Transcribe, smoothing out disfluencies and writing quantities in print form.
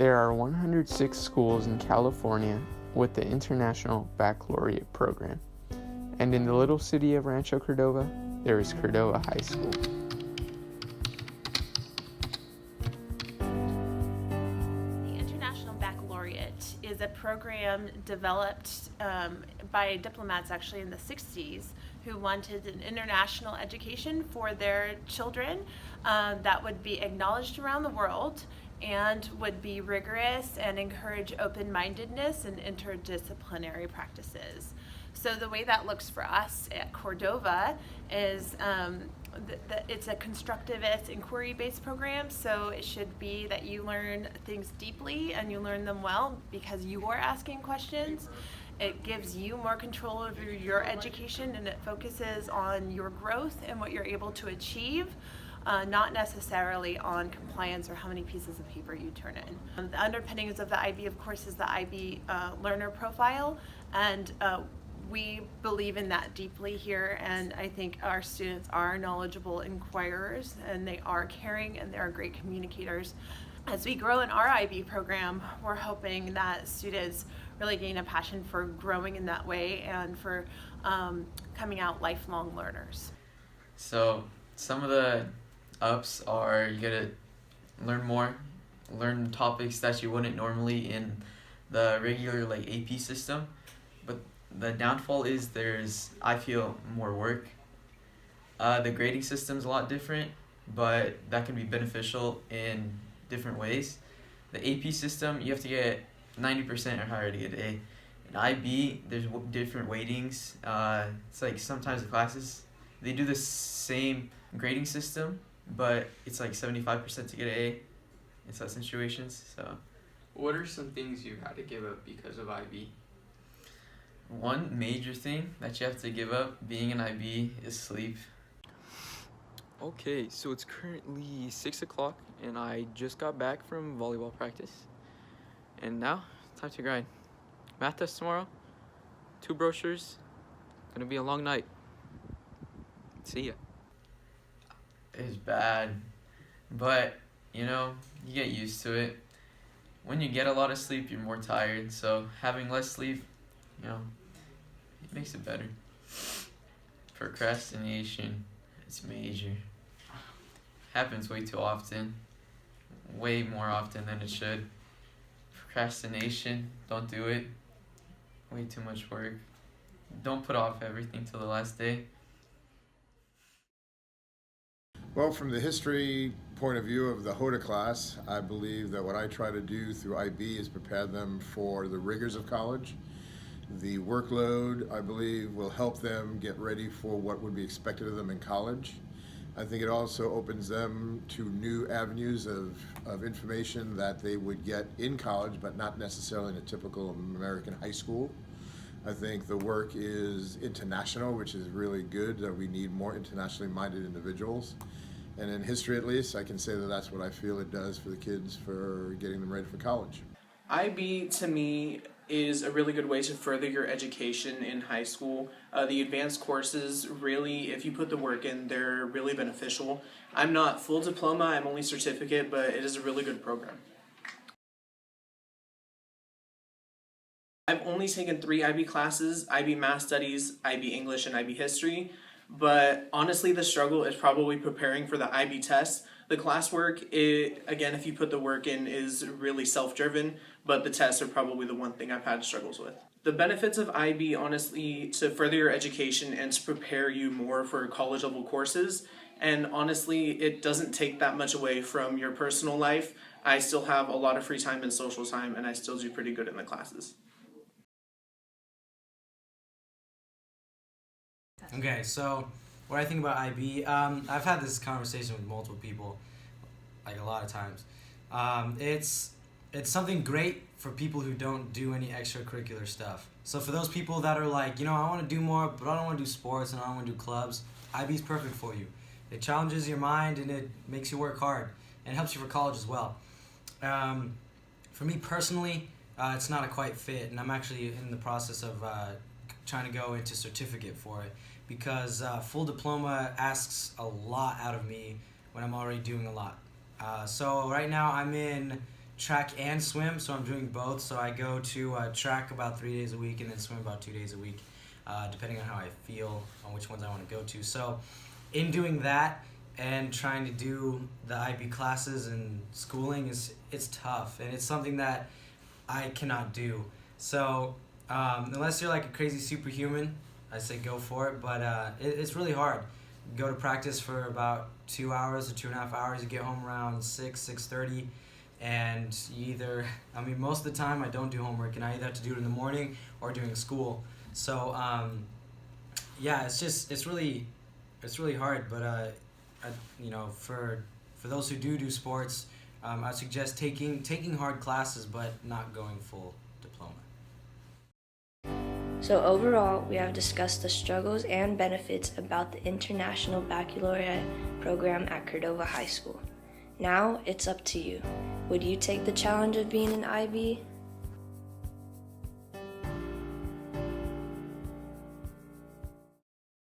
There are 106 schools in California with the International Baccalaureate program, and in the little city of Rancho Cordova, there is Cordova High School. The International Baccalaureate is a program developed by diplomats actually in the 60s who wanted an international education for their children that would be acknowledged around the world and would be rigorous and encourage open-mindedness and interdisciplinary practices. So the way that looks for us at Cordova is it's a constructivist, inquiry-based program, so it should be that you learn things deeply and you learn them well because you are asking questions. It gives you more control over your education and it focuses on your growth and what you're able to achieve. Not necessarily on compliance or how many pieces of paper you turn in. The underpinnings of the IB, of course, is the IB learner profile, and we believe in that deeply here, and I think our students are knowledgeable inquirers, and they are caring, and they are great communicators. As we grow in our IB program, we're hoping that students really gain a passion for growing in that way and for coming out lifelong learners. So some of the ups are you gotta learn more, learn topics that you wouldn't normally in the regular like AP system, but the downfall is I feel more work. The grading system's a lot different, but that can be beneficial in different ways. The AP system, you have to get 90% or higher to get an A. In IB, there's different weightings. It's like sometimes the classes, they do the same grading system, but it's like 75% to get an A in some situations. So, what are some things you had to give up because of IB? One major thing that you have to give up being an IB is sleep. Okay, so it's currently 6 o'clock and I just got back from volleyball practice. And now, time to grind. Math test tomorrow, 2 brochures, gonna be a long night. See ya. It's bad, but you get used to it. When you get a lot of sleep, you're more tired, so having less sleep, it makes it better. Procrastination, it's major. Happens way too often, way more often than it should. Procrastination, don't do it. Way too much work. Don't put off everything till the last day. Well, from the history point of view of the HOTA class, I believe that what I try to do through IB is prepare them for the rigors of college. The workload, I believe, will help them get ready for what would be expected of them in college. I think it also opens them to new avenues of information that they would get in college, but not necessarily in a typical American high school. I think the work is international, which is really good, that we need more internationally minded individuals. And in history, at least, I can say that that's what I feel it does for the kids for getting them ready for college. IB, to me, is a really good way to further your education in high school. The advanced courses, really, if you put the work in, they're really beneficial. I'm not full diploma, I'm only certificate, but it is a really good program. I've only taken 3 IB classes, IB Math Studies, IB English, and IB History. But honestly, the struggle is probably preparing for the IB test. The classwork, again, if you put the work in, is really self-driven, but the tests are probably the one thing I've had struggles with. The benefits of IB, honestly, to further your education and to prepare you more for college-level courses. And honestly, it doesn't take that much away from your personal life. I still have a lot of free time and social time, and I still do pretty good in the classes. Okay, so what I think about IB, I've had this conversation with multiple people, like a lot of times. It's something great for people who don't do any extracurricular stuff. So for those people that are like, I want to do more, but I don't want to do sports and I don't want to do clubs, IB is perfect for you. It challenges your mind and it makes you work hard and helps you for college as well. For me personally, it's not a quite fit, and I'm actually in the process of trying to go into certificate for it, because full diploma asks a lot out of me when I'm already doing a lot. So right now I'm in track and swim, so I'm doing both. So I go to track about 3 days a week and then swim about 2 days a week, depending on how I feel, on which ones I want to go to. So in doing that and trying to do the IB classes and schooling, it's tough, and it's something that I cannot do. So unless you're like a crazy superhuman, I say go for it, but it's really hard. You go to practice for about 2 hours or 2.5 hours. You get home around 6:30, and you either, most of the time I don't do homework, and I either have to do it in the morning or during school. So yeah, it's really hard. But for those who do sports, I suggest taking hard classes, but not going full diploma. So overall, we have discussed the struggles and benefits about the International Baccalaureate program at Cordova High School. Now it's up to you. Would you take the challenge of being an IB?